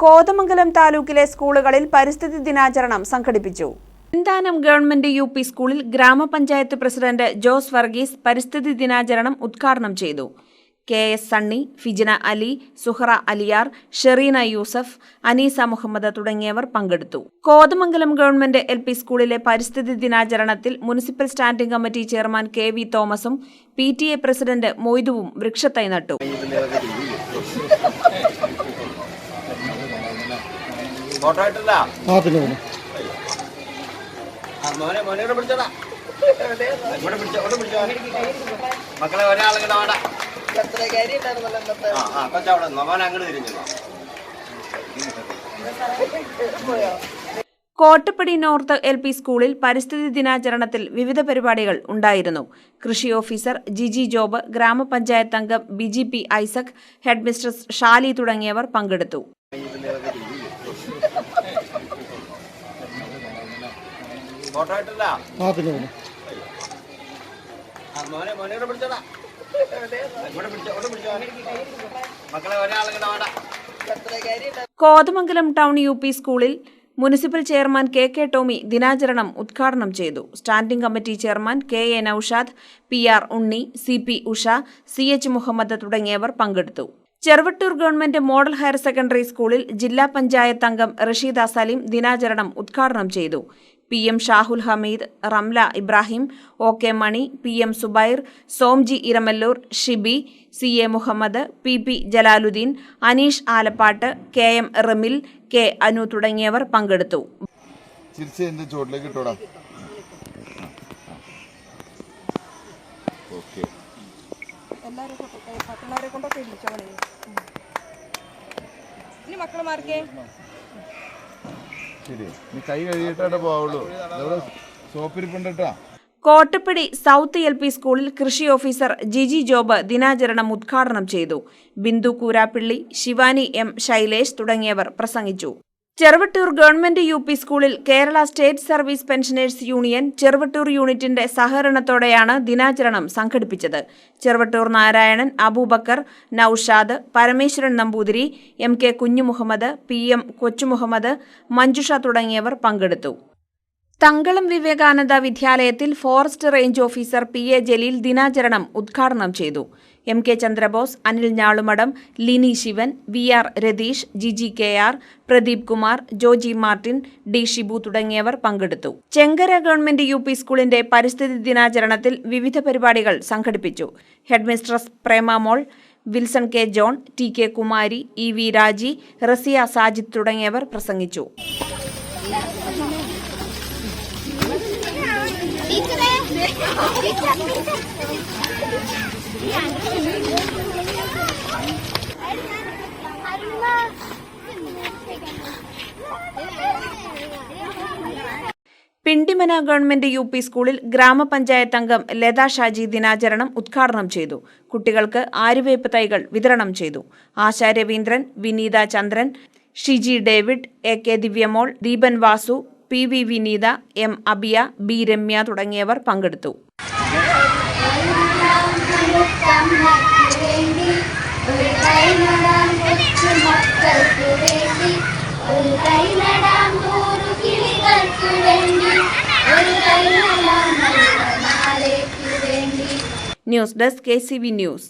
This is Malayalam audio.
കോതമംഗലം താലൂക്കിലെ സ്കൂളുകളിൽ പരിസ്ഥിതി ദിനാചരണം സംഘടിപ്പിച്ചു. Enthanam government U P. സ്കൂളിൽ ഗ്രാമപഞ്ചായത്ത് പ്രസിഡന്റ് ജോസ് വർഗീസ് പരിസ്ഥിതി ദിനാചരണം ഉദ്ഘാടനം ചെയ്തു. കെ.എസ്. സണ്ണി, ഫിജിന അലി, സുഹറ അലിയാർ, ഷെറീന യൂസഫ്, അനീസ മുഹമ്മദ് തുടങ്ങിയവർ പങ്കെടുത്തു. Kothamangalam government L P. സ്കൂളിലെ പരിസ്ഥിതി ദിനാചരണത്തിൽ municipal standing committee chairman K V. തോമസും PTA പ്രസിഡന്റ് മൊയ്തുവും വൃക്ഷത്തൈ നട്ടു. Kottappady north L P. സ്കൂളിൽ പരിസ്ഥിതി ദിനാചരണത്തിൽ വിവിധ പരിപാടികൾ ഉണ്ടായിരുന്നു. കൃഷി ഓഫീസർ ജിജി ജോബ്, ഗ്രാമപഞ്ചായത്ത് അംഗം BGP Isaac, head mistress Shali തുടങ്ങിയവർ പങ്കെടുത്തു. Kothamangalam town UP. സ്കൂളിൽ മുനിസിപ്പൽ ചെയർമാൻ K.K. ടോമി ദിനാചരണം ഉദ്ഘാടനം ചെയ്തു. Standing committee chairman K.A. Noushad, PR Unni, CP Usha, CH Muhammad തുടങ്ങിയവർ പങ്കെടുത്തു. Cheruvattur government model higher secondary സ്കൂളിൽ ജില്ലാ പഞ്ചായത്ത് അംഗം റഷീദ സലീം ദിനാചരണം ഉദ്ഘാടനം ചെയ്തു. PM ഷാഹുൽ ഹമീദ്, റംല ഇബ്രാഹിം, OK മണി, PM Zubair, സോംജി Iramallur, Shibi, CA Muhammad, PP Jalaluddin, Aneesh Alappad, KM റമിൽ, K Anu തുടങ്ങിയവർ പങ്കെടുത്തു. Kottappady south LP. സ്കൂളിൽ കൃഷി ഓഫീസർ ജിജി ജോബ് ദിനാചരണം ഉദ്ഘാടനം ചെയ്തു. ബിന്ദു കൂരാപ്പിള്ളി, ശിവാനി M. ശൈലേഷ് തുടങ്ങിയവർ പ്രസംഗിച്ചു. Cheruvattoor government U P. സ്കൂളിൽ Kerala state service pensioners union Cheruvattoor യൂണിറ്റിന്റെ സഹകരണത്തോടെയാണ് ദിനാചരണം സംഘടിപ്പിച്ചത്. ചെറുവട്ടൂർ നാരായണൻ, അബൂബക്കർ, നൌഷാദ്, പരമേശ്വരൻ നമ്പൂതിരി, MK കുഞ്ഞുമുഹമ്മദ്, PM കൊച്ചുമുഹമ്മദ്, മഞ്ജുഷ തുടങ്ങിയവർ പങ്കെടുത്തു. തങ്കളം വിവേകാനന്ദ വിദ്യാലയത്തിൽ forest range officer PA Jaleel ദിനാചരണം ഉദ്ഘാടനം ചെയ്തു. MK Chandrabose, Anil Njalumadam, Lini Sivan, VR Ratheesh, Jiji KR, Pradeep Kumar, Joji Martin, D Shibu തുടങ്ങിയവർ പങ്കെടുത്തു. Chenkara government U P. സ്കൂളിന്റെ പരിസ്ഥിതി ദിനാചരണത്തിൽ വിവിധ പരിപാടികൾ സംഘടിപ്പിച്ചു. Head mistress Prema Mol, Wilson K. John, TK Kumari, EV Raji, Razia Sajid തുടങ്ങിയവർ പ്രസംഗിച്ചു. Pindimana government U P. സ്കൂളിൽ ഗ്രാമപഞ്ചായത്ത് അംഗം ലത ഷാജി ദിനാചരണം ഉദ്ഘാടനം ചെയ്തു. കുട്ടികൾക്ക് ആര്യവേപ്പ് തൈകൾ വിതരണം ചെയ്തു. Asha Raveendran, Vineetha Chandran, Shiji David, AK Divyamol, Deepan Vasu, PV Vineetha, M Abiya, B Ramya തുടങ്ങിയവർ പങ്കെടുത്തു. News desk KCV news.